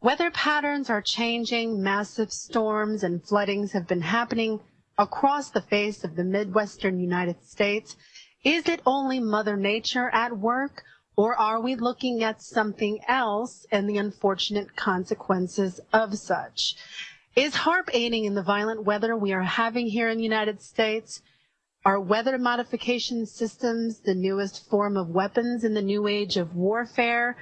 Weather patterns are changing. Massive storms and floodings have been happening across the face of the Midwestern United States. Is it only Mother Nature at work, or are we looking at something else and the unfortunate consequences of such? Is HAARP aiding in the violent weather we are having here in the United States? Are weather modification systems the newest form of weapons in the new age of warfare?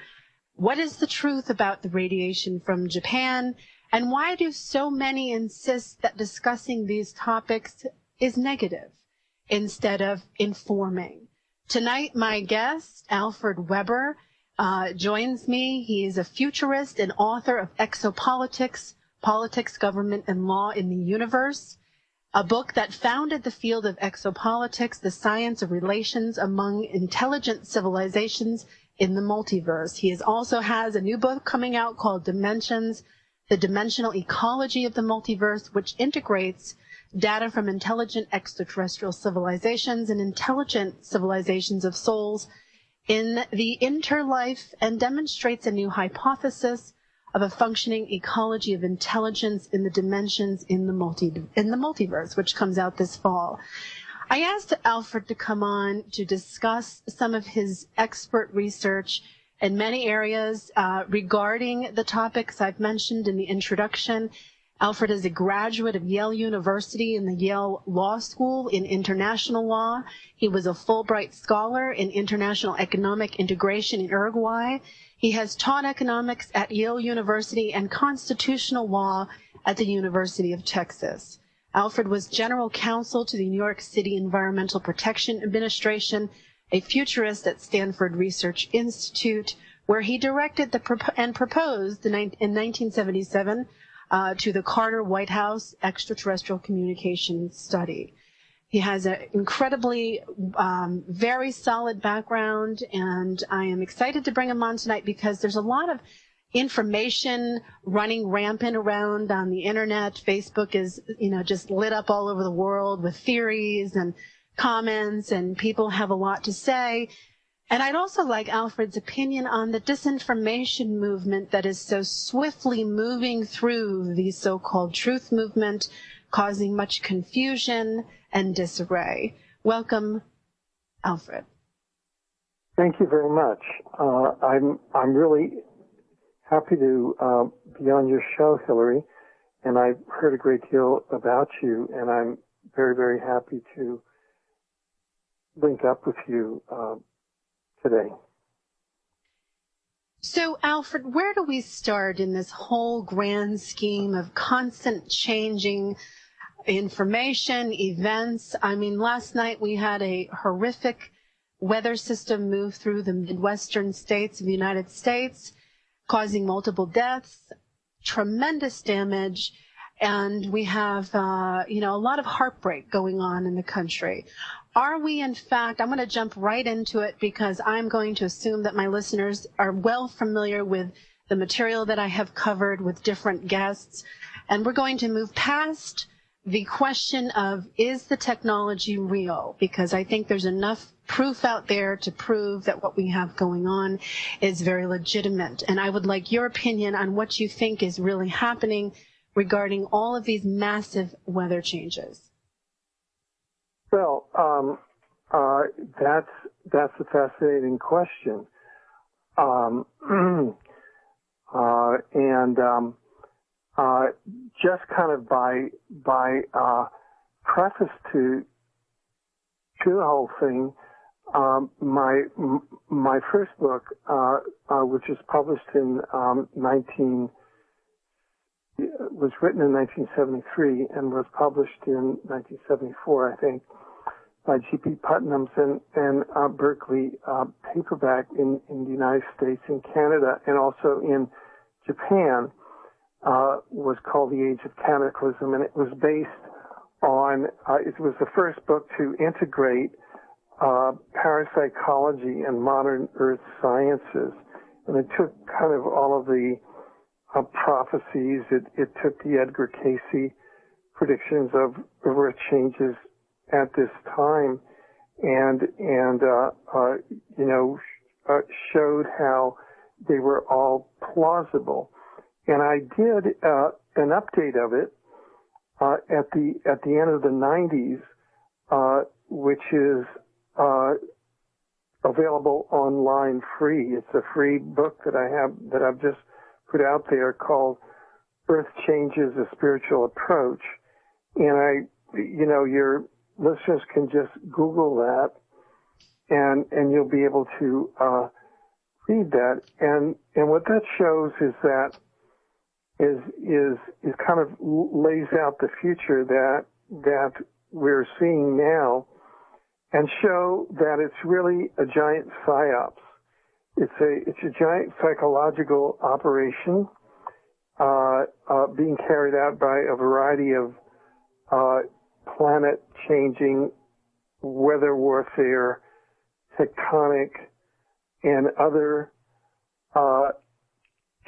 What is the truth about the radiation from Japan? And why do so many insist that discussing these topics is negative instead of informing? Tonight, my guest, Alfred Webre, joins me. He is a futurist and author of Exopolitics, Politics, Government, and Law in the Universe, a book that founded the field of exopolitics, the science of relations among intelligent civilizations in the multiverse. He also has a new book coming out called Dimensions, the Dimensional Ecology of the Multiverse, which integrates data from intelligent extraterrestrial civilizations and intelligent civilizations of souls in the interlife and demonstrates a new hypothesis of a functioning ecology of intelligence in the dimensions in the multiverse, which comes out this fall. I asked Alfred to come on to discuss some of his expert research in many areas regarding the topics I've mentioned in the introduction. Alfred is a graduate of Yale University and the Yale Law School in international law. He was a Fulbright Scholar in international economic integration in Uruguay. He has taught economics at Yale University and constitutional law at the University of Texas. Alfred was general counsel to the New York City Environmental Protection Administration, a futurist at Stanford Research Institute, where he directed and proposed in 1977 to the Carter White House extraterrestrial communication study. He has an incredibly, very solid background, and I am excited to bring him on tonight because there's a lot of information running rampant around on the internet. Facebook is, just lit up all over the world with theories and comments, and people have a lot to say. And I'd also like Alfred's opinion on the disinformation movement that is so swiftly moving through the so-called truth movement, causing much confusion and disarray. Welcome, Alfred. Thank you very much. I'm really happy to be on your show, Hillary, and I've heard a great deal about you, and I'm very, very happy to link up with you today. So, Alfred, where do we start in this whole grand scheme of constant changing information, events? I mean, last night we had a horrific weather system move through the Midwestern states of the United States, causing multiple deaths, tremendous damage, and we have, a lot of heartbreak going on in the country. Are we, in fact, I'm going to jump right into it because I'm going to assume that my listeners are well familiar with the material that I have covered with different guests, and we're going to move past the question of, is the technology real? Because I think there's enough proof out there to prove that what we have going on is very legitimate. And I would like your opinion on what you think is really happening regarding all of these massive weather changes. Well, that's a fascinating question. Just kind of by preface to the whole thing, my first book, which was published in was written in 1973 and was published in 1974, I think, by G.P. Putnam's and Berkeley paperback in the United States and Canada and also in Japan, was called The Age of Cataclysm, and it was based on, it was the first book to integrate parapsychology and modern earth sciences. And it took kind of all of the prophecies. It took the Edgar Cayce predictions of earth changes at this time and showed how they were all plausible. And I did an update of it at the end of the 90s, which is available online free. It's a free book that I've just put out there called Earth Changes: A Spiritual Approach. And your listeners can just Google that, and you'll be able to read that. And what that shows is that is kind of lays out the future that we're seeing now, and show that it's really a giant psyops. It's a giant psychological operation being carried out by a variety of planet-changing weather warfare, tectonic, and other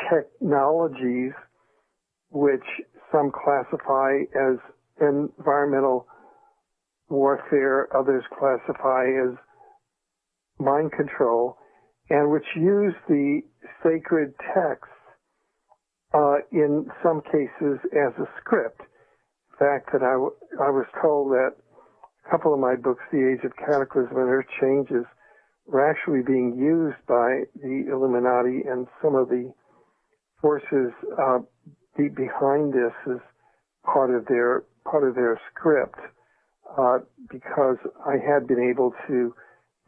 technologies, which some classify as environmental warfare, others classify as mind control, and which use the sacred texts in some cases as a script. In fact, that I was told that a couple of my books, The Age of Cataclysm and Earth Changes, were actually being used by the Illuminati and some of the forces behind this as part of their script, because I had been able to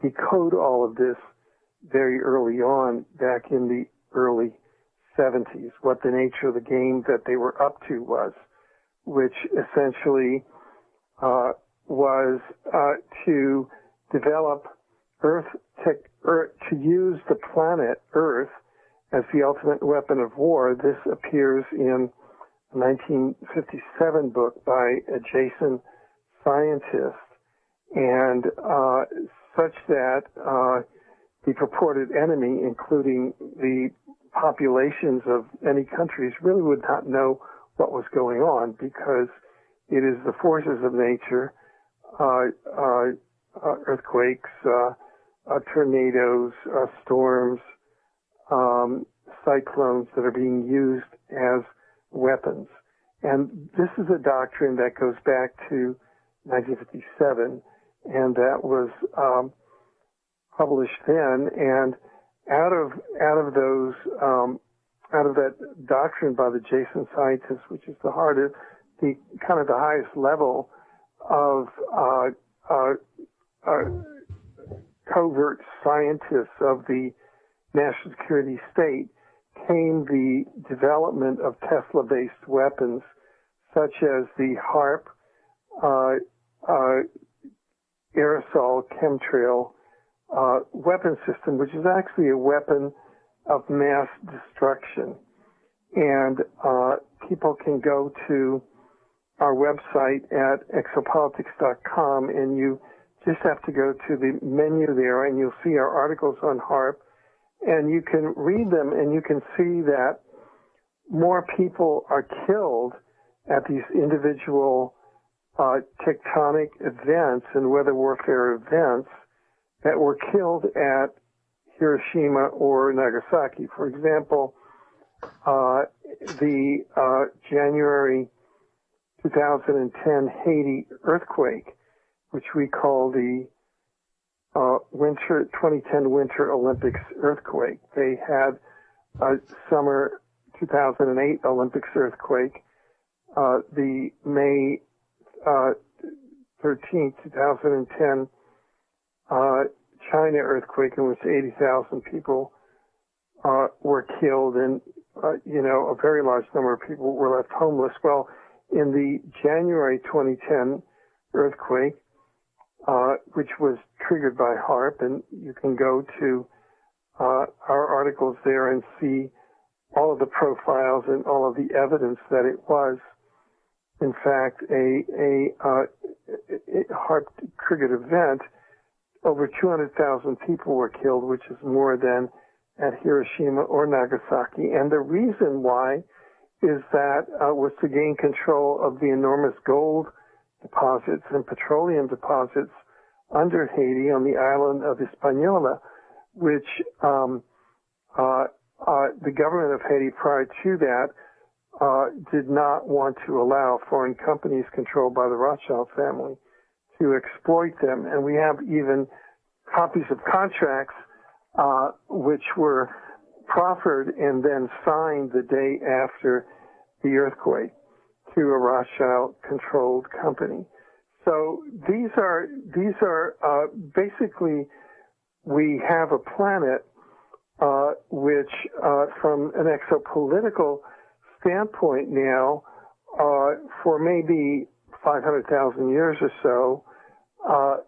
decode all of this very early on, back in the early 70s, what the nature of the game that they were up to was, which essentially was to develop to use the planet Earth as the ultimate weapon of war. This appears in a 1957 book by a Jason scientist, and such that the purported enemy, including the populations of any countries, really would not know what was going on, because it is the forces of nature, earthquakes, tornadoes, storms, cyclones that are being used as weapons. And this is a doctrine that goes back to 1957, and that was published then. And out of that doctrine by the Jason scientists, which is the highest level of covert scientists of the national security state, came the development of Tesla-based weapons, such as the HARP aerosol chemtrail weapon system, which is actually a weapon of mass destruction. And people can go to our website at exopolitics.com, and you just have to go to the menu there, and you'll see our articles on HARP, and you can read them, and you can see that more people are killed at these individual tectonic events and weather warfare events that were killed at Hiroshima or Nagasaki. For example, the January 2010 Haiti earthquake, which we call the 2010 Winter Olympics earthquake. They had a summer 2008 Olympics earthquake, the May 13th, 2010 China earthquake, in which 80,000 people were killed, and a very large number of people were left homeless. Well, in the January 2010 earthquake, which was triggered by HARP, and you can go to our articles there and see all of the profiles and all of the evidence that it was, in fact, a HARP-triggered event. Over 200,000 people were killed, which is more than at Hiroshima or Nagasaki. And the reason why is that was to gain control of the enormous gold deposits and petroleum deposits under Haiti on the island of Hispaniola, which the government of Haiti prior to that did not want to allow foreign companies controlled by the Rothschild family to exploit them. And we have even copies of contracts which were proffered and then signed the day after the earthquake to a Rothschild-controlled company. So these are basically, we have a planet which, from an exopolitical standpoint now, for maybe 500,000 years or so,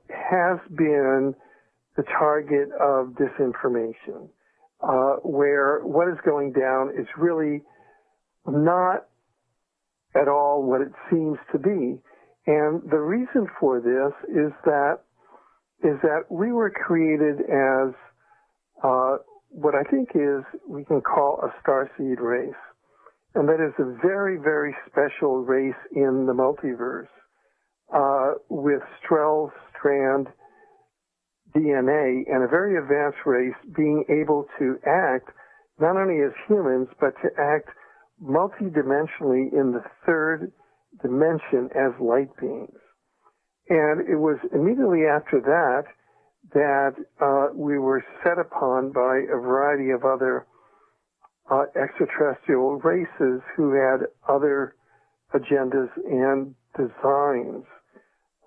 has been the target of disinformation, where what is going down is really not at all what it seems to be. And the reason for this is that we were created as what I think is, we can call a starseed race. And that is a very, very special race in the multiverse, with 12-strand DNA and a very advanced race being able to act not only as humans, but to act multidimensionally in the third dimension as light beings. And it was immediately after that we were set upon by a variety of other extraterrestrial races who had other agendas and designs.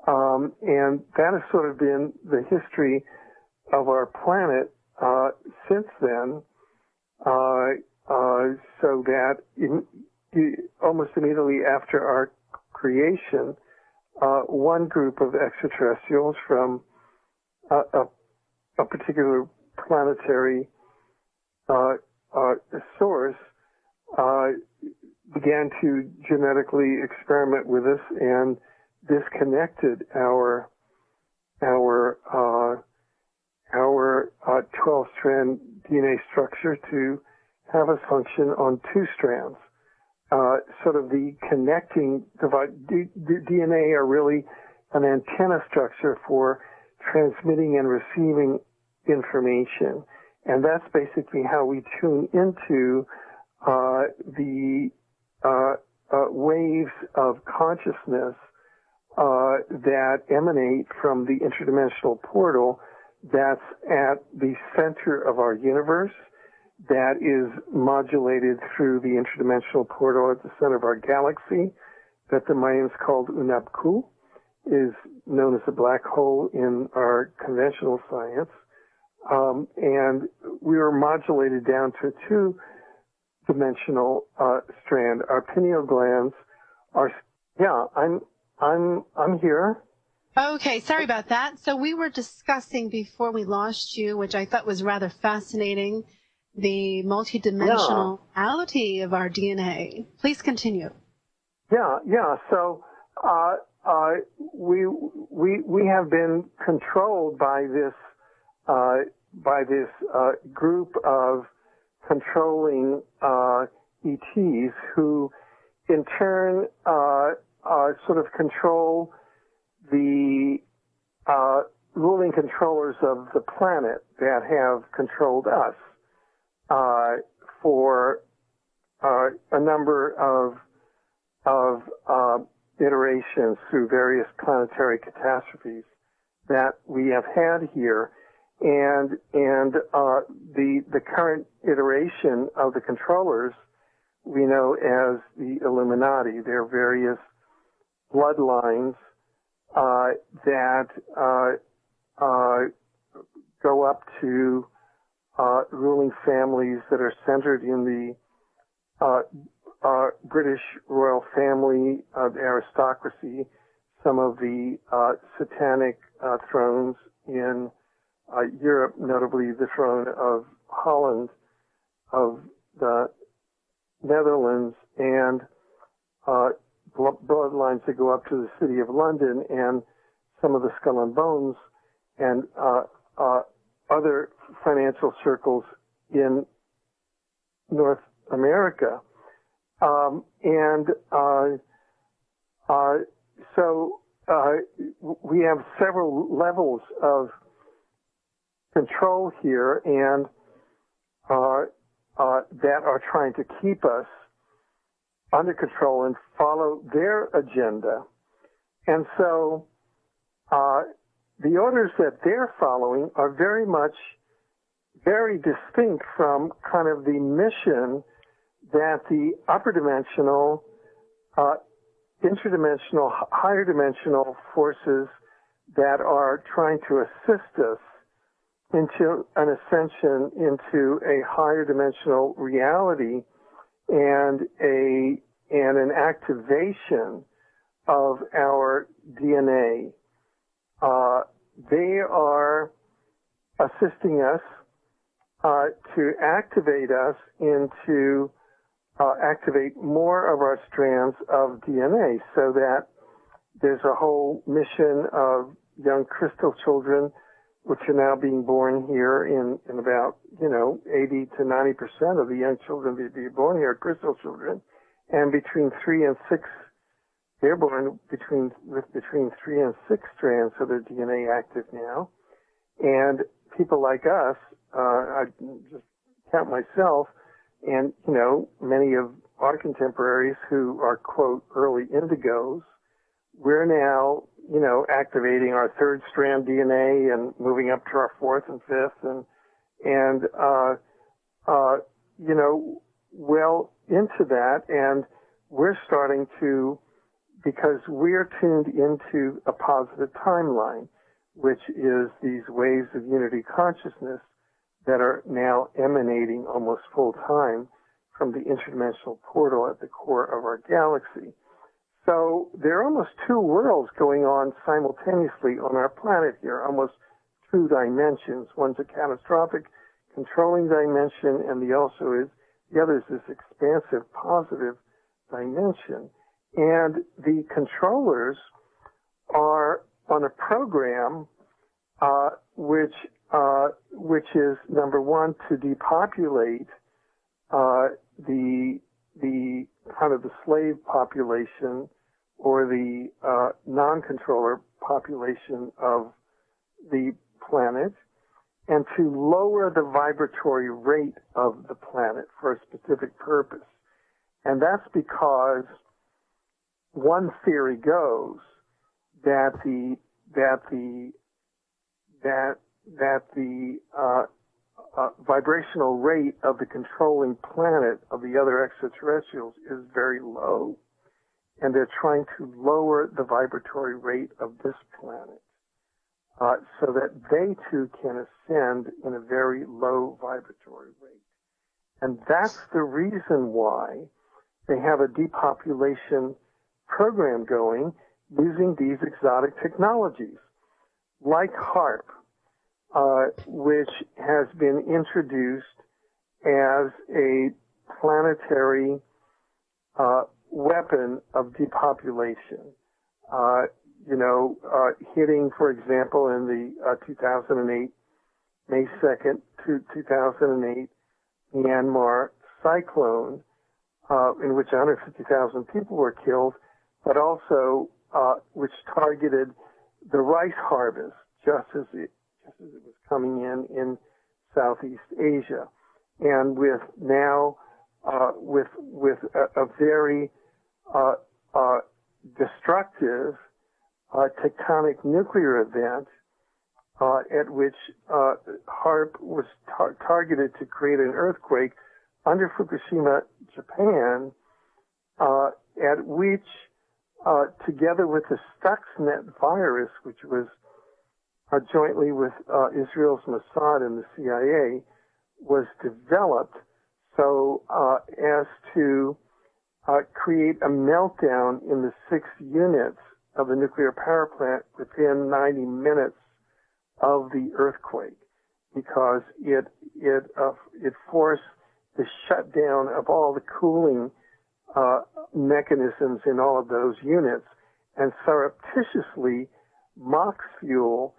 And that has sort of been the history of our planet since then, so that almost immediately after our creation, one group of extraterrestrials from a particular planetary source began to genetically experiment with us and disconnected our 12-strand DNA structure to have us function on 2 strands. Sort of the connecting DNA are really an antenna structure for transmitting and receiving information. And that's basically how we tune into the waves of consciousness that emanate from the interdimensional portal that's at the center of our universe, that is modulated through the interdimensional portal at the center of our galaxy, that the Mayans called Unapku, is known as a black hole in our conventional science. And we were modulated down to a 2-dimensional strand. Our pineal glands are, I'm here. Okay, sorry about that. So we were discussing before we lost you, which I thought was rather fascinating, the multidimensionality of our DNA. Please continue. Yeah. So we have been controlled by this group of controlling ETs who, in turn, sort of control the ruling controllers of the planet that have controlled us for a number of iterations through various planetary catastrophes that we have had here. And the current iteration of the controllers we know as the Illuminati. There are various bloodlines that go up to ruling families that are centered in the British royal family, the aristocracy, some of the satanic thrones in Europe, notably the throne of Holland, of the Netherlands, and bloodlines that go up to the city of London, and some of the Skull and Bones, and other financial circles in North America. So we have several levels of control here, and that are trying to keep us under control and follow their agenda. And so the orders that they're following are very distinct from kind of the mission that the upper dimensional, interdimensional, higher dimensional forces that are trying to assist us into an ascension into a higher dimensional reality and an activation of our DNA. They are assisting us to activate us into activate more of our strands of DNA, so that there's a whole mission of young crystal children, which are now being born here in about 80 to 90% of the young children that be born here are crystal children, and between 3 and 6. They're born with between 3 and 6 strands of their DNA active now. And people like us, I just count myself, and, many of our contemporaries who are, quote, early indigos, we're now, activating our 3rd strand DNA and moving up to our 4th and 5th well into that. And we're starting to, because we're tuned into a positive timeline, which is these waves of unity consciousness that are now emanating almost full time from the interdimensional portal at the core of our galaxy. So there are almost 2 worlds going on simultaneously on our planet here, almost 2 dimensions. One's a catastrophic controlling dimension, and the other is this expansive positive dimension. And the controllers are on a program which is, number one, to depopulate the kind of the slave population or the non-controller population of the planet, and to lower the vibratory rate of the planet for a specific purpose. And that's because one theory goes that the vibrational rate of the controlling planet of the other extraterrestrials is very low, and they're trying to lower the vibratory rate of this planet so that they too can ascend in a very low vibratory rate. And that's the reason why they have a depopulation program going using these exotic technologies, like HAARP, which has been introduced as a planetary weapon of depopulation. Hitting, for example, in the 2008, May 2nd, 2008 Myanmar cyclone, in which 150,000 people were killed, but also which targeted the rice harvest just as it was coming in Southeast Asia, and with now with a very destructive tectonic nuclear event at which HAARP was targeted to create an earthquake under Fukushima, Japan, at which, together with the Stuxnet virus, which was jointly with Israel's Mossad and the CIA, was developed so as to create a meltdown in the 6 units of the nuclear power plant within 90 minutes of the earthquake, because it forced the shutdown of all the cooling mechanisms in all of those units, and surreptitiously MOX fuel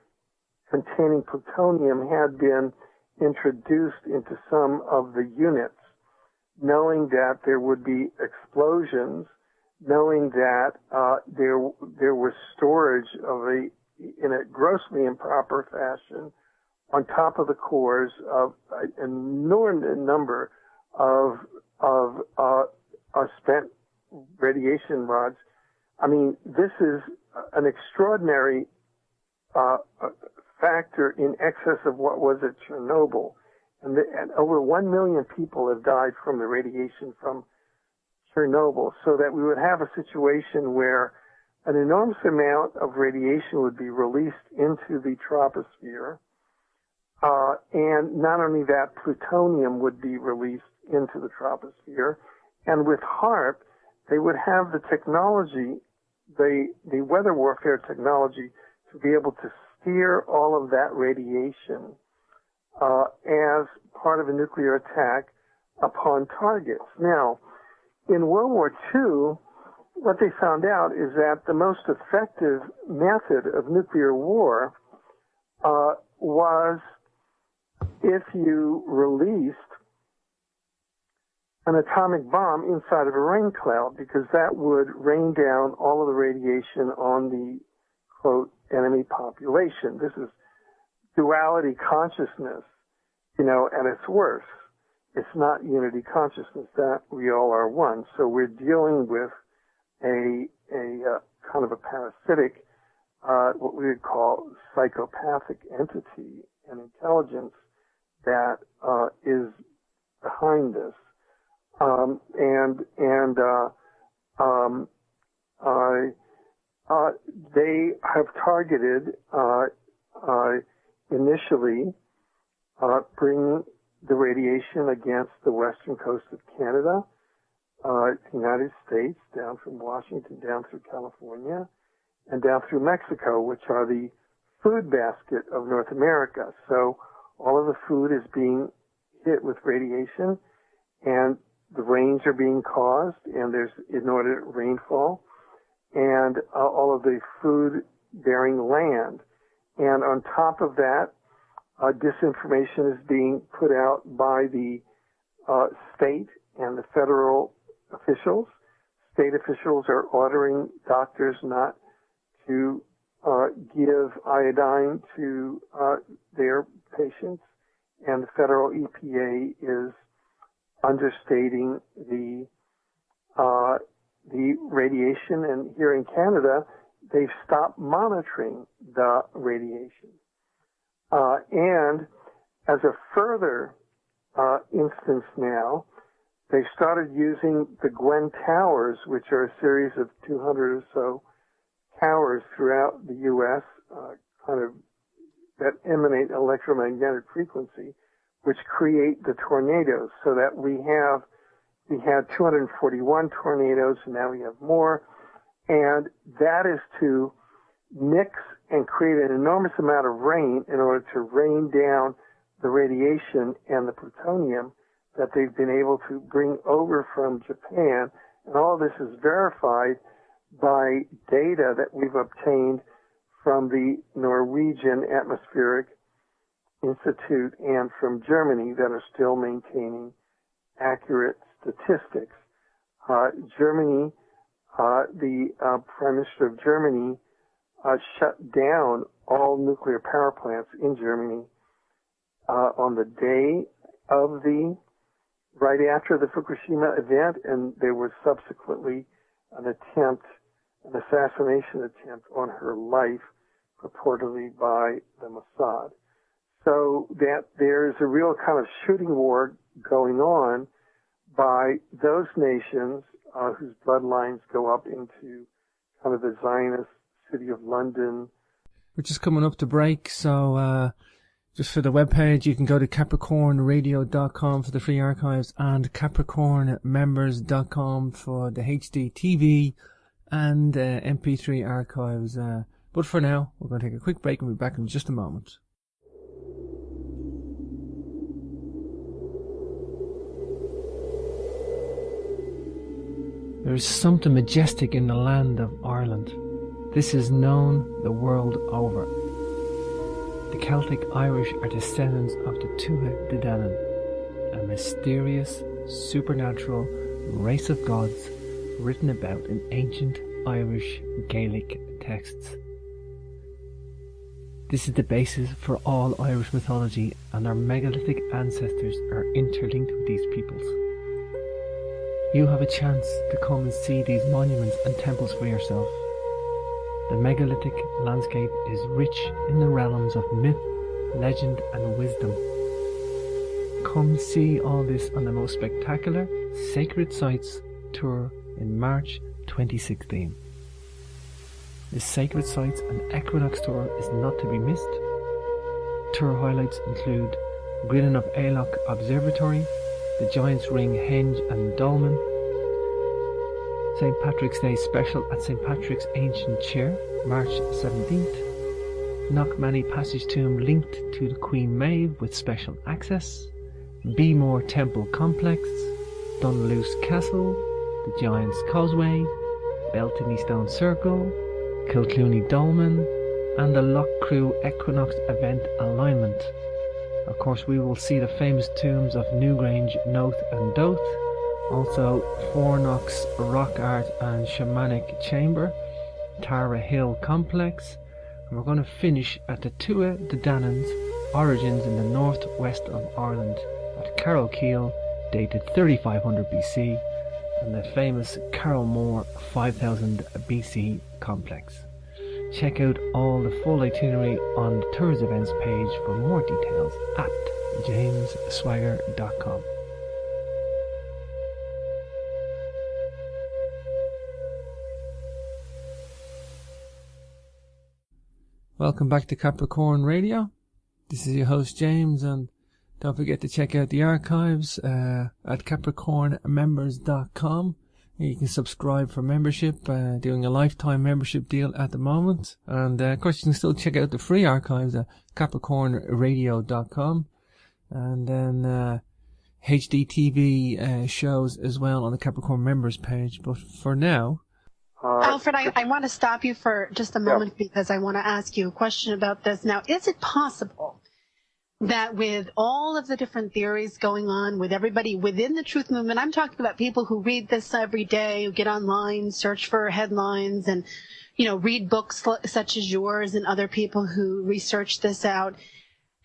containing plutonium had been introduced into some of the units, knowing that there would be explosions, knowing that there was storage in a grossly improper fashion on top of the cores of an inordinate number of spent radiation rods. I mean, this is an extraordinary factor in excess of what was at Chernobyl. And over 1 million people have died from the radiation from Chernobyl, so that we would have a situation where an enormous amount of radiation would be released into the troposphere, and not only that, plutonium would be released into the troposphere, and with HAARP, they would have the technology, the weather warfare technology, to be able to steer all of that radiation as part of a nuclear attack upon targets. Now, in World War II, what they found out is that the most effective method of nuclear war was if you released an atomic bomb inside of a rain cloud, because that would rain down all of the radiation on the, quote, enemy population. This is duality consciousness, at its worst. It's not unity consciousness, that we all are one. So we're dealing with a kind of a parasitic, what we would call psychopathic entity and intelligence that is behind this. They have targeted initially bringing the radiation against the western coast of Canada, the United States, down from Washington, down through California, and down through Mexico, which are the food basket of North America. So all of the food is being hit with radiation, and the rains are being caused, and there's inordinate rainfall, and all of the food-bearing land. And on top of that, disinformation is being put out by the state and the federal officials. State officials are ordering doctors not to give iodine to their patients, and the federal EPA is understating the radiation. And here in Canada, they've stopped monitoring the radiation. And as a further instance now, they started using the Gwen Towers, which are a series of 200 or so towers throughout the U.S., that emanate electromagnetic frequency, which create the tornadoes. So that we had 241 tornadoes, and now we have more. And that is to mix and create an enormous amount of rain in order to rain down the radiation and the plutonium that they've been able to bring over from Japan. And all this is verified by data that we've obtained from the Norwegian Atmospheric Institute and from Germany that are still maintaining accurate statistics. Germany, the Prime Minister of Germany shut down all nuclear power plants in Germany on the day of right after the Fukushima event, and there was subsequently an assassination attempt on her life, purportedly by the Mossad. So that there's a real kind of shooting war going on by those nations whose bloodlines go up into kind of the Zionist city of London. We're just coming up to break, so just for the webpage, you can go to capricornradio.com for the free archives and capricornmembers.com for the HD TV and MP3 archives. But for now, we're going to take a quick break and we'll be back in just a moment. There is something majestic in the land of Ireland. This is known the world over. The Celtic Irish are descendants of the Tuatha De Danann, a mysterious, supernatural race of gods written about in ancient Irish Gaelic texts. This is the basis for all Irish mythology, and our megalithic ancestors are interlinked with these peoples. you have a chance to come and see these monuments and temples for yourself. The megalithic landscape is rich in the realms of myth, legend and wisdom. Come see all this on the most spectacular Sacred Sites tour in March 2016. The Sacred Sites and Equinox tour is not to be missed. Tour highlights include Gridden of Aillock Observatory, the Giant's Ring Henge and Dolmen, St. Patrick's Day Special at St. Patrick's Ancient Chair, March 17th, Knockmany Passage Tomb linked to the Queen Maeve with special access, Beemore Temple Complex, Dunluce Castle, the Giant's Causeway, Beltany Stone Circle, Kilclooney Dolmen, and the Loughcrew Equinox Event Alignment. Of course, we will see the famous tombs of Newgrange, Noath and Doath, also Fornox Rock Art and Shamanic Chamber, Tara Hill Complex, and we're going to finish at the Tua de Dannan's origins in the northwest of Ireland at Carrowkeel, dated 3500 BC, and the famous Carrowmore 5000 BC complex. Check out all the full itinerary on the Tours Events page for more details at jamesswagger.com. Welcome back to Capricorn Radio. This is your host James, and don't forget to check out the archives at capricornmembers.com. You can subscribe for membership, doing a lifetime membership deal at the moment. And of course you can still check out the free archives at capricornradio.com. And then HDTV shows as well on the Capricorn members page. But for now... Alfred, I want to stop you for just a moment because I want to ask you a question about this. Now, is it possible that with all of the different theories going on with everybody within the truth movement, I'm talking about people who read this every day, who get online, search for headlines, and, read books such as yours and other people who research this out.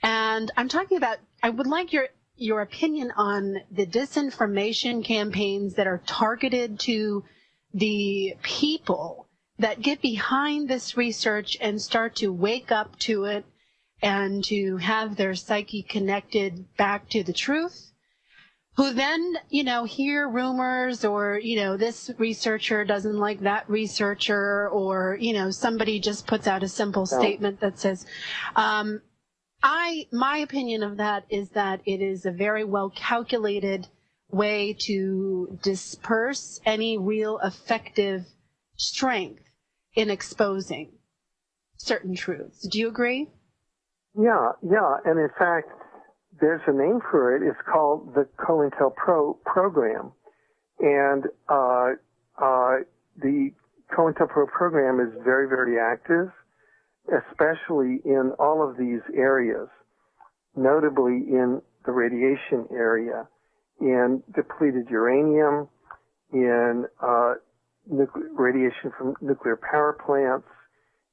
And I'm talking about, I would like your opinion on the disinformation campaigns that are targeted to the people that get behind this research and start to wake up to it and to have their psyche connected back to the truth, who then, hear rumors or, this researcher doesn't like that researcher, or, somebody just puts out a simple statement that says, my opinion of that is that it is a very well calculated way to disperse any real effective strength in exposing certain truths. Do you agree? Yeah. And in fact, there's a name for it. It's called the COINTELPRO program. And the COINTELPRO program is very, very active, especially in all of these areas, notably in the radiation area, in depleted uranium, in radiation from nuclear power plants,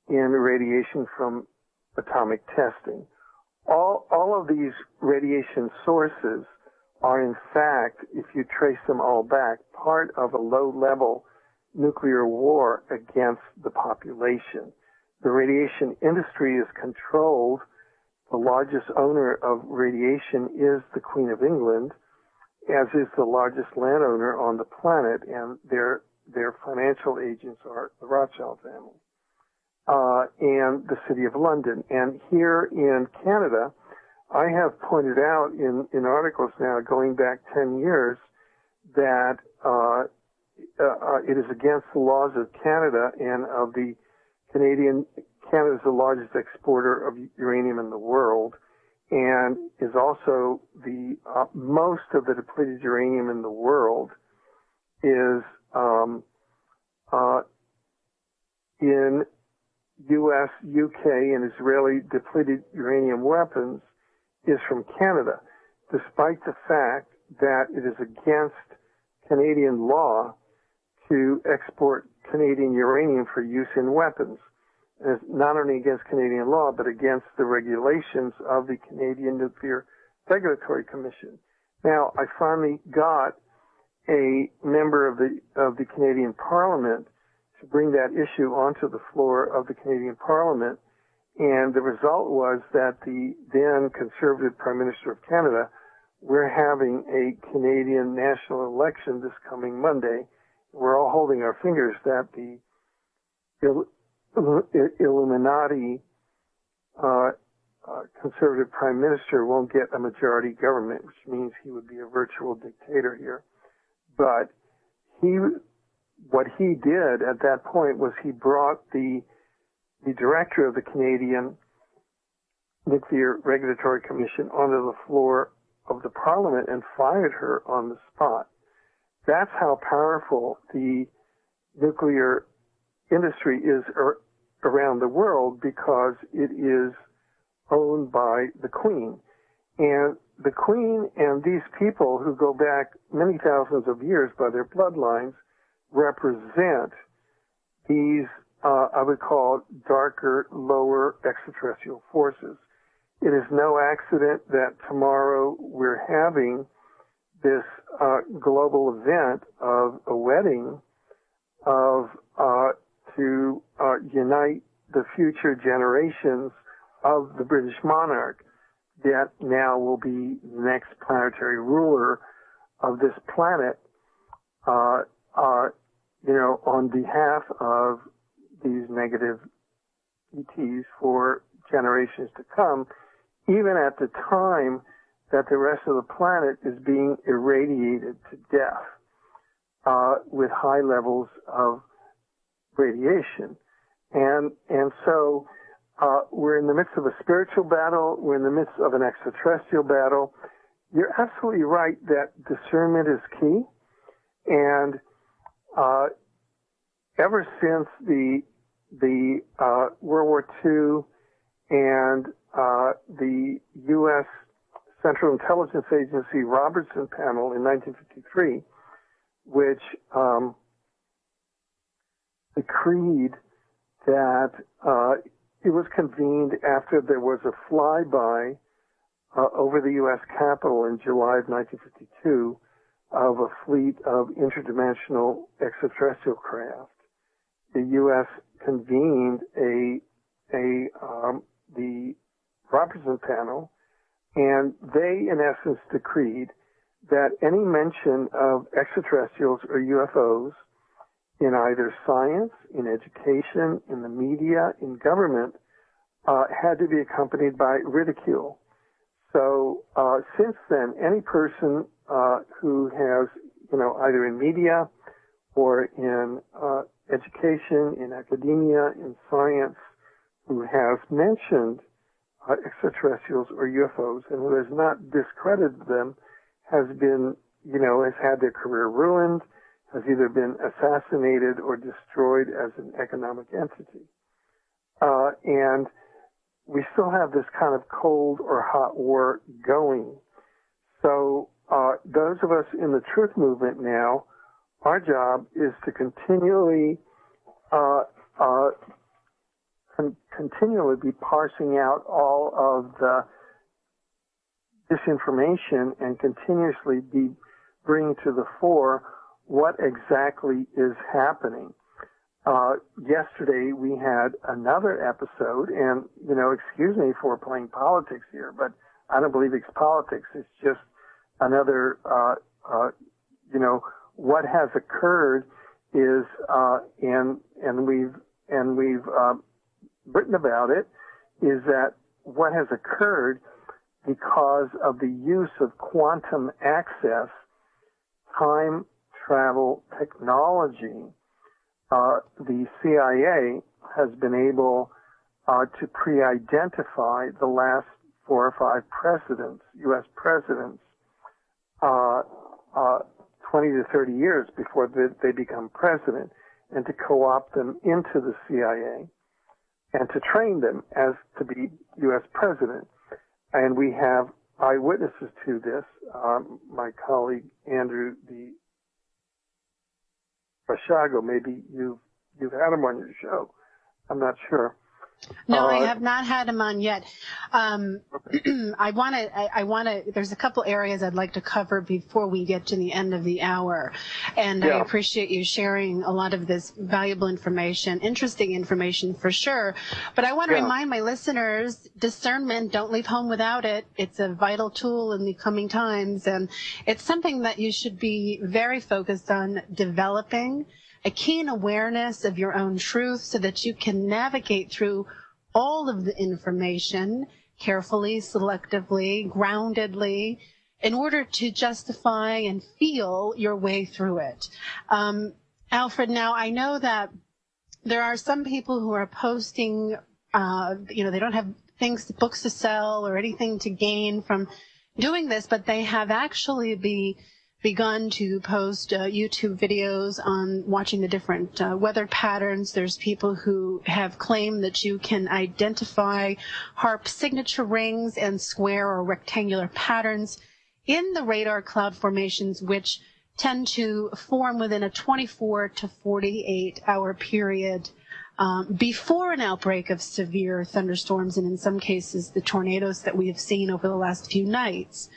in radiation from atomic testing. All of these radiation sources are, in fact, if you trace them all back, part of a low-level nuclear war against the population. The radiation industry is controlled. The largest owner of radiation is the Queen of England, as is the largest landowner on the planet, and their financial agents are the Rothschild family, and the City of London. And here in Canada, I have pointed out in articles now going back 10 years that it is against the laws of Canada and of the Canada is the largest exporter of uranium in the world, and is also the most of the depleted uranium in the world is in U.S., UK, and Israeli depleted uranium weapons is from Canada, despite the fact that it is against Canadian law to export Canadian uranium for use in weapons. And it's not only against Canadian law, but against the regulations of the Canadian Nuclear Regulatory Commission. Now, I finally got a member of the Canadian Parliament to bring that issue onto the floor of the Canadian Parliament, and the result was that the then Conservative Prime Minister of Canada, we're having a Canadian national election this coming Monday. We're all holding our fingers that the Illuminati Conservative Prime Minister won't get a majority government, which means he would be a virtual dictator here. But what he did at that point was he brought the director of the Canadian Nuclear Regulatory Commission onto the floor of the Parliament and fired her on the spot. That's how powerful the nuclear industry is around the world, because it is owned by the Queen. And the Queen and these people who go back many thousands of years by their bloodlines represent these, I would call, darker, lower extraterrestrial forces. It is no accident that tomorrow we're having this global event of a wedding to unite the future generations of the British monarch that now will be the next planetary ruler of this planet, on behalf of these negative ETs for generations to come, even at the time that the rest of the planet is being irradiated to death with high levels of radiation. And so we're in the midst of a spiritual battle. We're in the midst of an extraterrestrial battle. You're absolutely right that discernment is key. And ever since the World War II and the U.S. Central Intelligence Agency Robertson Panel in 1953, which decreed that it was convened after there was a flyby over the U.S. Capitol in July of 1952 of a fleet of interdimensional extraterrestrial craft. The U.S. convened the Robertson Panel, and they, in essence, decreed that any mention of extraterrestrials or UFOs in either science, in education, in the media, in government, had to be accompanied by ridicule. So since then, any person who has, either in media or in education, in academia, in science, who has mentioned extraterrestrials or UFOs and who has not discredited them has been, has had their career ruined, has either been assassinated or destroyed as an economic entity. And we still have this kind of cold or hot war going. So those of us in the truth movement now, our job is to continually be parsing out all of the disinformation and continuously be bringing to the fore what exactly is happening. Yesterday we had another episode, and, excuse me for playing politics here, but I don't believe it's politics. It's just another, what has occurred is, and we've written about it, is that what has occurred because of the use of quantum access, time travel technology, the CIA has been able to pre-identify the last 4 or 5 presidents, U.S. presidents, 20 to 30 years before they become president, and to co-opt them into the CIA and to train them as to be U.S. president. And we have eyewitnesses to this. My colleague Andrew D. Bashago, maybe you've had him on your show. I'm not sure. No, I have not had him on yet. I want to, there's a couple areas I'd like to cover before we get to the end of the hour. And I appreciate you sharing a lot of this valuable information, interesting information for sure. But I want to remind my listeners, discernment, don't leave home without it. It's a vital tool in the coming times. And it's something that you should be very focused on developing, a keen awareness of your own truth so that you can navigate through all of the information carefully, selectively, groundedly, in order to justify and feel your way through it. Alfred, now I know that there are some people who are posting, they don't have books to sell or anything to gain from doing this, but they have actually begun to post YouTube videos on watching the different weather patterns. There's people who have claimed that you can identify HAARP signature rings and square or rectangular patterns in the radar cloud formations, which tend to form within a 24 to 48 hour period before an outbreak of severe thunderstorms, and in some cases the tornadoes that we have seen over the last few nights.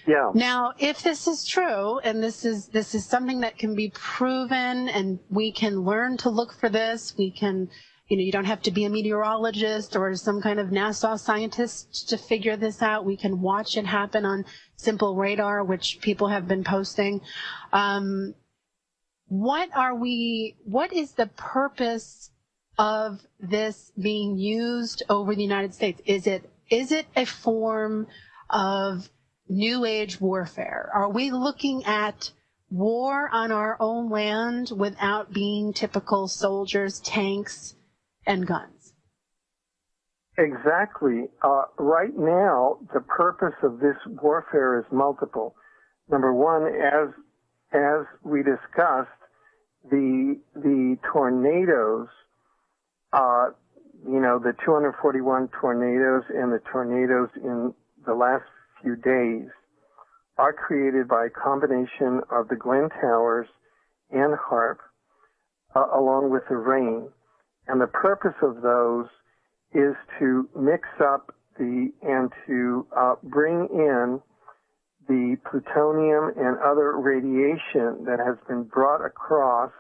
Yeah. Now, if this is true, and this is something that can be proven, and we can learn to look for this, we can, you don't have to be a meteorologist or some kind of NASA scientist to figure this out. We can watch it happen on simple radar, which people have been posting. What is the purpose of this being used over the United States? Is it a form of New Age warfare? Are we looking at war on our own land without being typical soldiers, tanks, and guns? Exactly. Right now, the purpose of this warfare is multiple. Number one, as we discussed, the tornadoes, the 241 tornadoes and the tornadoes in the last few days are created by a combination of the Glen Towers and HAARP, along with the rain. And the purpose of those is to mix up and to bring in the plutonium and other radiation that has been brought across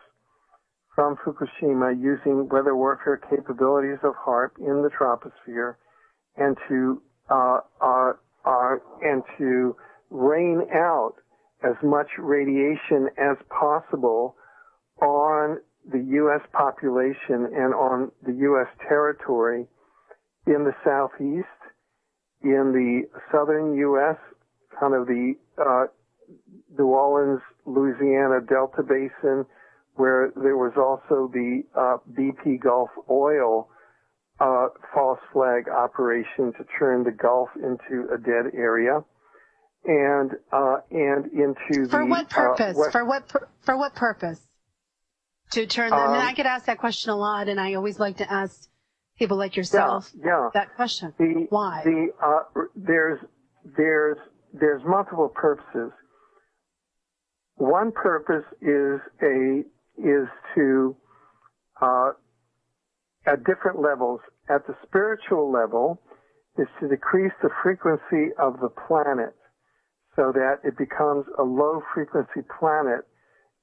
from Fukushima using weather warfare capabilities of HAARP in the troposphere, and to rain out as much radiation as possible on the U.S. population and on the U.S. territory in the southeast, in the southern U.S., kind of the New Orleans, Louisiana Delta Basin, where there was also the BP Gulf oil false flag operation to turn the Gulf into a dead area, and into for what purpose? For what purpose? To turn them. I get asked that question a lot, and I always like to ask people like yourself that question. Why? There's multiple purposes. One purpose is to at different levels. At the spiritual level, is to decrease the frequency of the planet so that it becomes a low frequency planet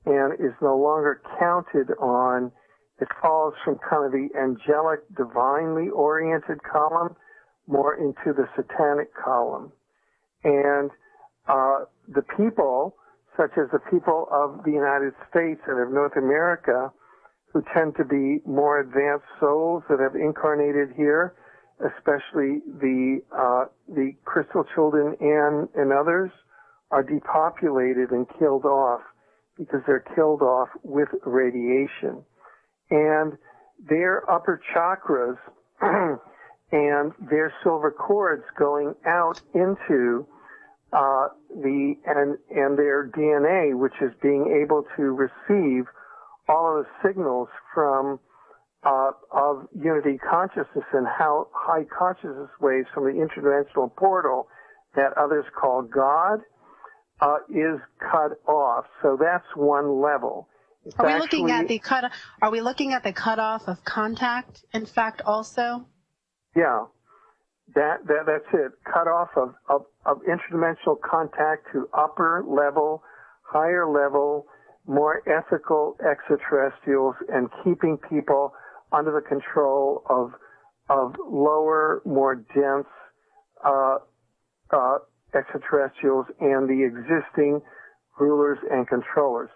and is no longer counted on. It falls from kind of the angelic, divinely oriented column more into the satanic column. And the people, such as the people of the United States and of North America, who tend to be more advanced souls that have incarnated here, especially the crystal children and others, are depopulated and killed off because they're killed off with radiation. And their upper chakras and their silver cords going out into and their DNA, which is being able to receive all of the signals from of unity consciousness and how high consciousness waves from the interdimensional portal that others call God is cut off. So that's one level. Are we looking at the cutoff of contact, in fact, also? Yeah, that's it. Cut off of interdimensional contact to upper level, higher level, more ethical extraterrestrials, and keeping people under the control of lower, more dense extraterrestrials and the existing rulers and controllers.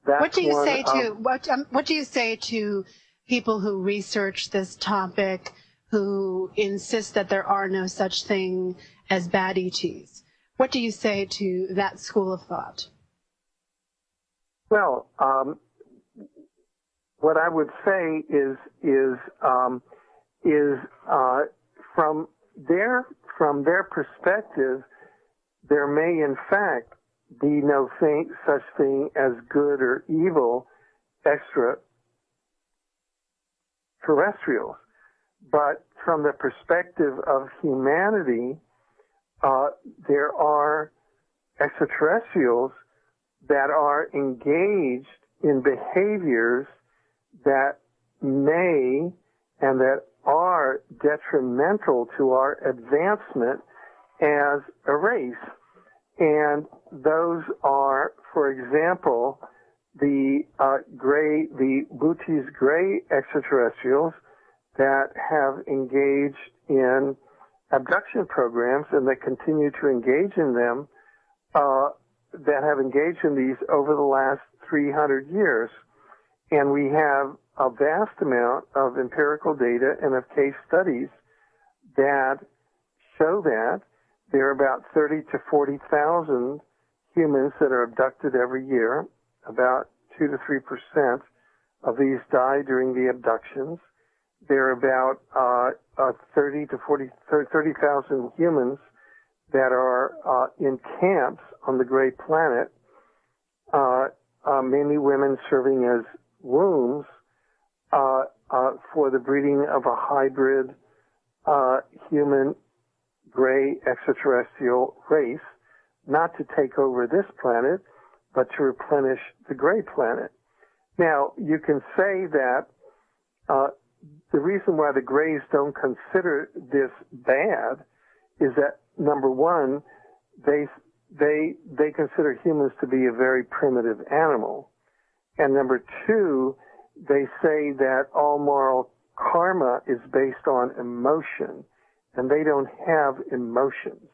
That's what do you say to people who research this topic, who insist that there are no such thing as bad ETs? What do you say to that school of thought? Well, what I would say is from their perspective, there may in fact be no such thing as good or evil extraterrestrials. But from the perspective of humanity, there are extraterrestrials that are engaged in behaviors that may and that are detrimental to our advancement as a race. And those are, for example, the Bootes Gray extraterrestrials that have engaged in abduction programs and that continue to engage in them, that have engaged in these over the last 300 years. And we have a vast amount of empirical data and of case studies that show that there are about 30 to 40,000 humans that are abducted every year. About 2 to 3% of these die during the abductions. There are about 30,000 humans that are in camps on the Gray Planet, mainly women serving as wombs for the breeding of a hybrid human gray extraterrestrial race, not to take over this planet, but to replenish the Gray Planet. Now, you can say that the reason why the Greys don't consider this bad is that, number one, they consider humans to be a very primitive animal. And number two, they say that all moral karma is based on emotion, and they don't have emotions.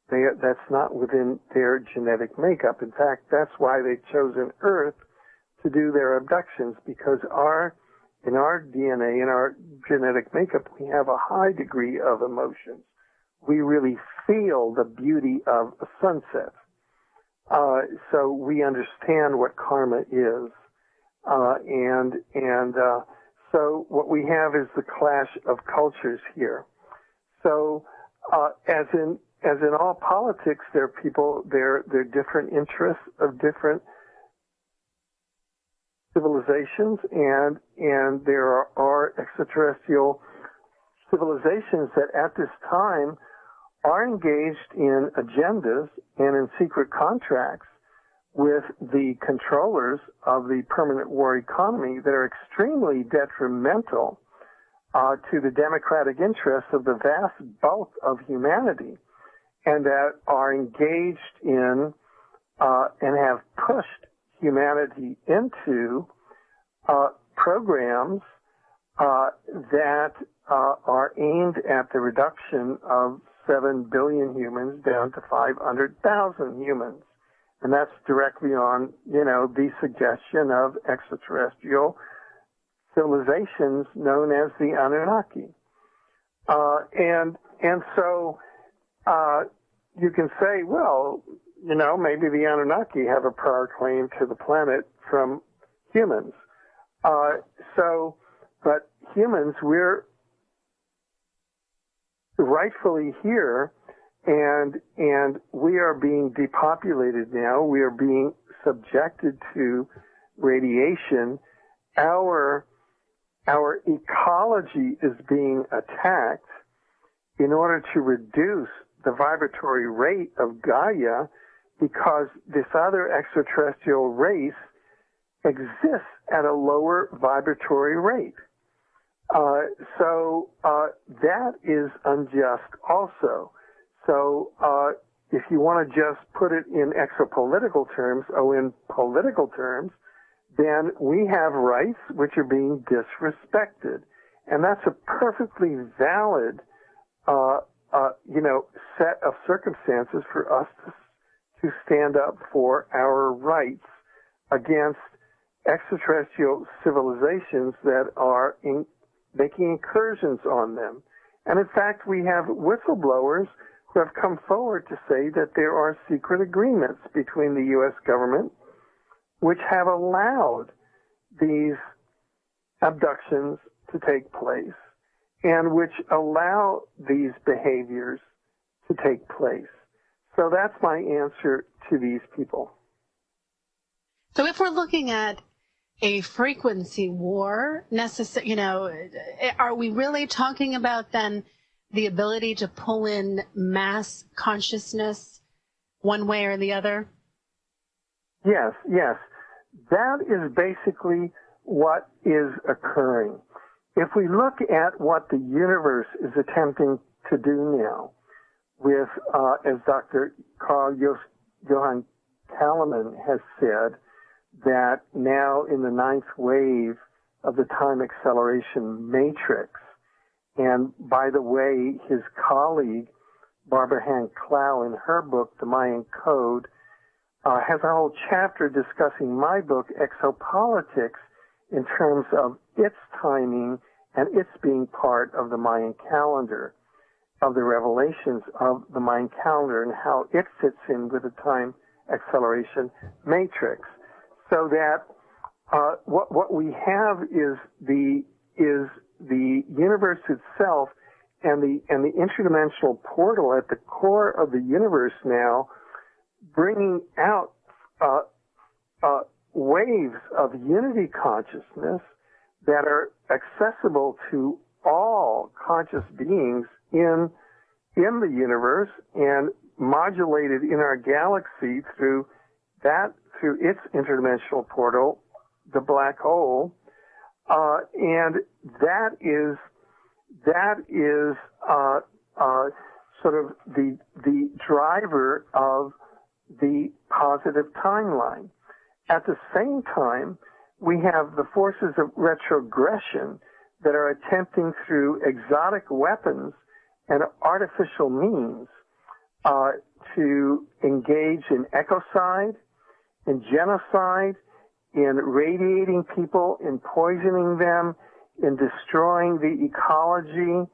That's not within their genetic makeup. In fact, that's why they've chosen Earth to do their abductions, because in our DNA, in our genetic makeup, we have a high degree of emotions. We really feel the beauty of a sunset. So we understand what karma is. So what we have is the clash of cultures here. So, as in all politics, there are people, there are different interests of different civilizations, and there are extraterrestrial civilizations that at this time are engaged in agendas and in secret contracts with the controllers of the permanent war economy that are extremely detrimental to the democratic interests of the vast bulk of humanity, and that are engaged in and have pushed humanity into programs that are aimed at the reduction of 7 billion humans down to 500,000 humans. And that's directly on, the suggestion of extraterrestrial civilizations known as the Anunnaki. And so you can say, well, maybe the Anunnaki have a prior claim to the planet from humans. But humans, we're rightfully here, and we are being depopulated now. We are being subjected to radiation. Our ecology is being attacked in order to reduce the vibratory rate of Gaia, because this other extraterrestrial race exists at a lower vibratory rate. So that is unjust also. So if you want to just put it in exopolitical terms, in political terms, then we have rights which are being disrespected. And that's a perfectly valid, set of circumstances for us to stand up for our rights against extraterrestrial civilizations that are making incursions on them. And in fact, we have whistleblowers who have come forward to say that there are secret agreements between the U.S. government which have allowed these abductions to take place and which allow these behaviors to take place. So that's my answer to these people. So if we're looking at a frequency war, are we really talking about then the ability to pull in mass consciousness one way or the other? Yes. That is basically what is occurring. If we look at what the universe is attempting to do now with, as Dr. Carl Johan Kalaman has said, that now in the ninth wave of the time acceleration matrix, and by the way, his colleague, Barbara Hand Clow, in her book, The Mayan Code, has a whole chapter discussing my book, Exopolitics, in terms of its timing and its being part of the Mayan calendar, of the revelations of the Mayan calendar and how it fits in with the time acceleration matrix. So that what we have is the universe itself and the interdimensional portal at the core of the universe now, bringing out waves of unity consciousness that are accessible to all conscious beings in the universe and modulated in our galaxy through its interdimensional portal, the black hole, and that is sort of the driver of the positive timeline. At the same time, we have the forces of retrogression that are attempting through exotic weapons and artificial means to engage in ecocide, in genocide, in radiating people, in poisoning them, in destroying the ecology,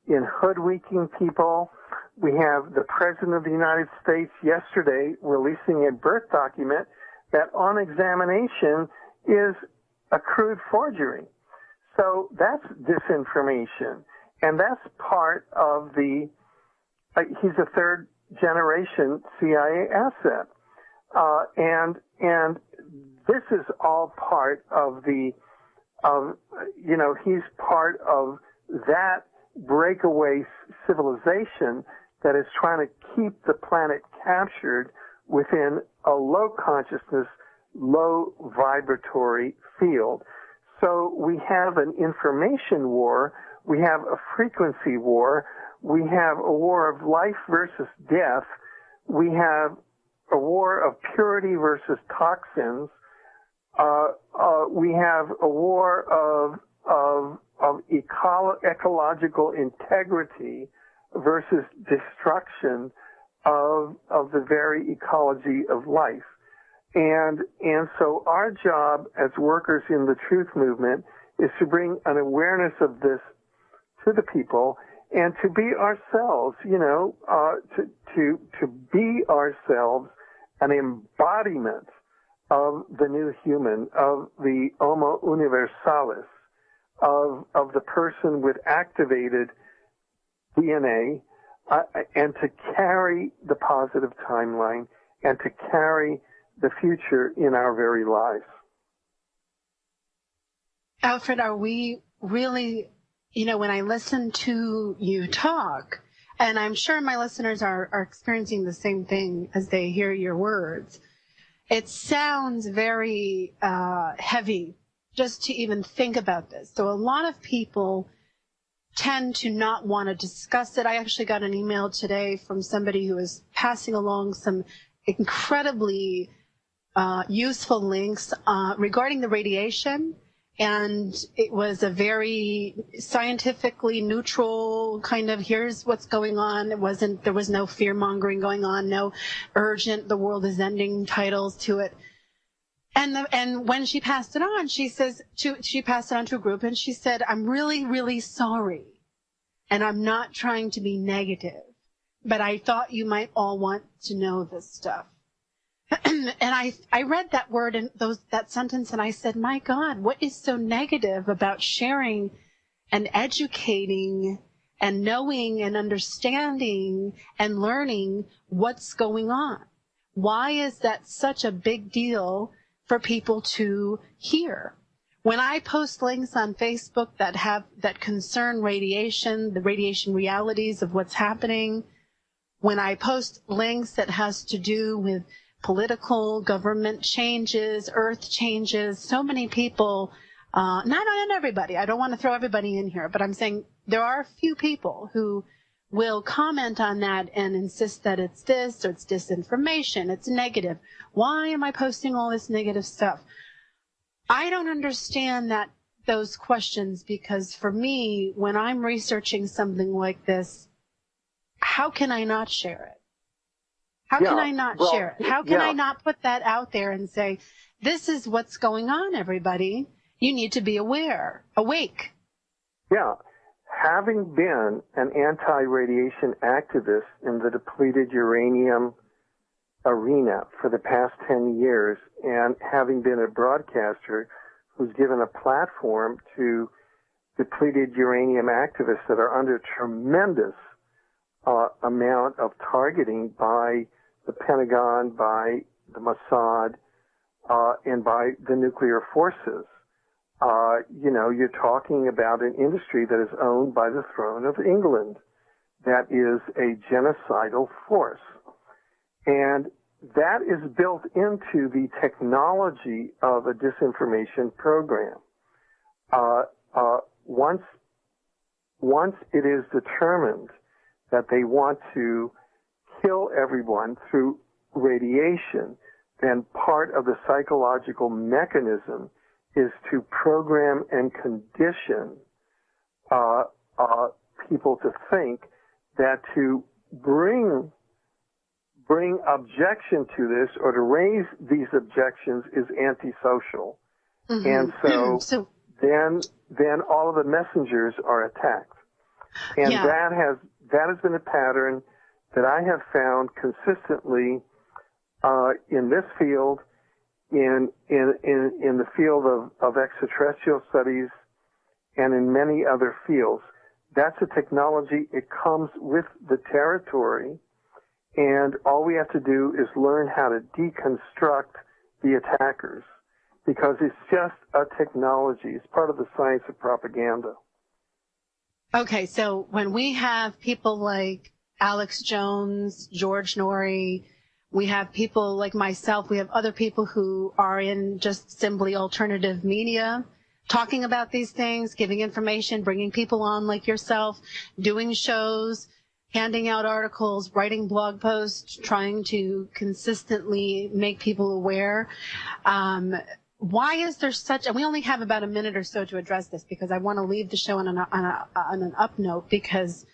in hoodwinking people. We have the President of the United States yesterday releasing a birth document that on examination is a crude forgery. So that's disinformation. And that's part of he's a third generation CIA asset. And this is all part of he's part of that breakaway civilization that is trying to keep the planet captured within a low consciousness, low vibratory field. So we have an information war, we have a frequency war, we have a war of life versus death, we have a war of purity versus toxins, we have a war of ecological integrity versus destruction of the very ecology of life. And so our job as workers in the truth movement is to bring an awareness of this to the people and to be ourselves, to be ourselves an embodiment of the new human, of the Homo Universalis, of the person with activated DNA, and to carry the positive timeline and to carry the future in our very lives. Alfred, are we really, when I listen to you talk, and I'm sure my listeners are experiencing the same thing as they hear your words, it sounds very heavy just to even think about this. So a lot of people tend to not want to discuss it. I actually got an email today from somebody who was passing along some incredibly useful links regarding the radiation, and it was a very scientifically neutral kind of, here's what's going on. There was no fear mongering going on, no urgent, the world is ending titles to it. And when she passed it on, she passed it on to a group, and she said, I'm really, really sorry, and I'm not trying to be negative, but I thought you might all want to know this stuff. And I read that word and that sentence, and I said, my God, what is so negative about sharing and educating and knowing and understanding and learning what's going on? Why is that such a big deal for people to hear? When I post links on Facebook that concern radiation, the radiation realities of what's happening, when I post links that has to do with political government changes, earth changes, so many people, not everybody, I don't want to throw everybody in here, but I'm saying there are a few people who will comment on that and insist that it's this or it's disinformation, it's negative. Why am I posting all this negative stuff? I don't understand those questions, because for me, when I'm researching something like this, how can I not share it? How can I not share it? How can I not put that out there and say, this is what's going on, everybody. You need to be awake. Yeah. Having been an anti-radiation activist in the depleted uranium arena for the past 10 years, and having been a broadcaster who's given a platform to depleted uranium activists that are under tremendous amount of targeting by the Pentagon, by the Mossad, and by the nuclear forces. You're talking about an industry that is owned by the throne of England that is a genocidal force. And that is built into the technology of a disinformation program. Once it is determined that they want to kill everyone through radiation, then part of the psychological mechanism is to program and condition people to think that to bring objection to this or to raise these objections is antisocial. Mm-hmm. And so then all of the messengers are attacked. And that has been a pattern that I have found consistently in this field, in the field of extraterrestrial studies, and in many other fields. That's a technology. It comes with the territory, and all we have to do is learn how to deconstruct the attackers, because it's just a technology. It's part of the science of propaganda. Okay, so when we have people like Alex Jones, George Norrie, we have people like myself, we have other people who are in just simply alternative media, talking about these things, giving information, bringing people on like yourself, doing shows, handing out articles, writing blog posts, trying to consistently make people aware. Why is there such, and we only have about a minute or so to address this, because I want to leave the show on an up note, because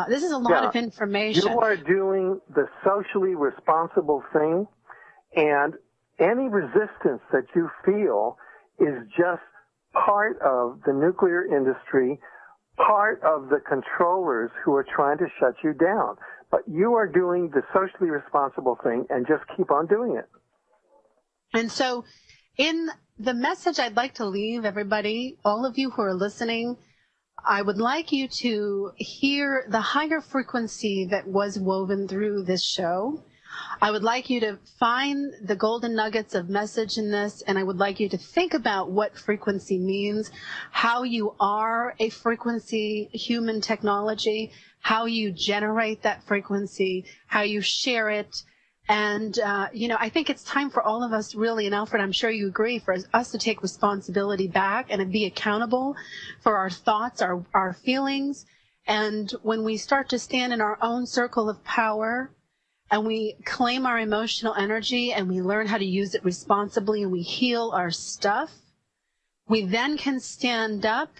this is a lot of information. You are doing the socially responsible thing, and any resistance that you feel is just part of the nuclear industry, part of the controllers who are trying to shut you down. But you are doing the socially responsible thing, and just keep on doing it. And so in the message I'd like to leave everybody, all of you who are listening, I would like you to hear the higher frequency that was woven through this show. I would like you to find the golden nuggets of message in this, and I would like you to think about what frequency means, how you are a frequency human technology, how you generate that frequency, how you share it, And, I think it's time for all of us really, and Alfred, I'm sure you agree, for us to take responsibility back and be accountable for our thoughts, our feelings. And when we start to stand in our own circle of power and we claim our emotional energy and we learn how to use it responsibly and we heal our stuff, we then can stand up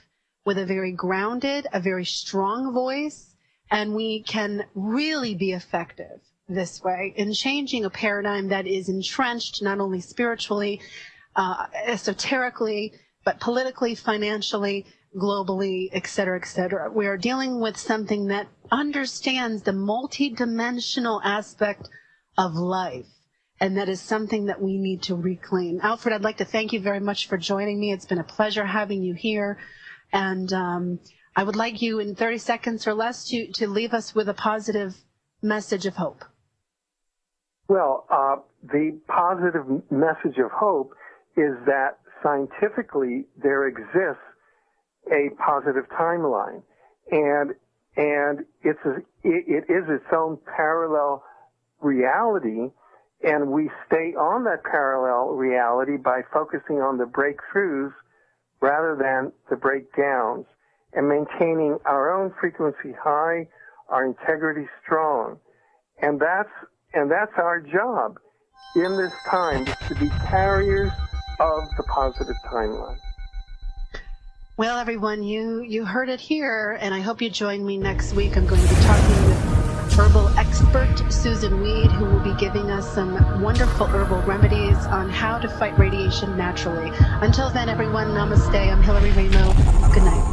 with a very grounded, a very strong voice, and we can really be effective this way in changing a paradigm that is entrenched not only spiritually, esoterically, but politically, financially, globally, et cetera, et cetera. We are dealing with something that understands the multidimensional aspect of life, and that is something that we need to reclaim. Alfred, I'd like to thank you very much for joining me. It's been a pleasure having you here, and I would like you in 30 seconds or less to leave us with a positive message of hope. Well, the positive message of hope is that scientifically there exists a positive timeline, and it is its own parallel reality, and we stay on that parallel reality by focusing on the breakthroughs rather than the breakdowns, and maintaining our own frequency high, our integrity strong, and that's our job in this time, to be carriers of the positive timeline. Well, everyone, you heard it here, and I hope you join me next week. I'm going to be talking with herbal expert Susan Weed, who will be giving us some wonderful herbal remedies on how to fight radiation naturally. Until then, everyone, namaste. I'm Hillary Raimo. Good night.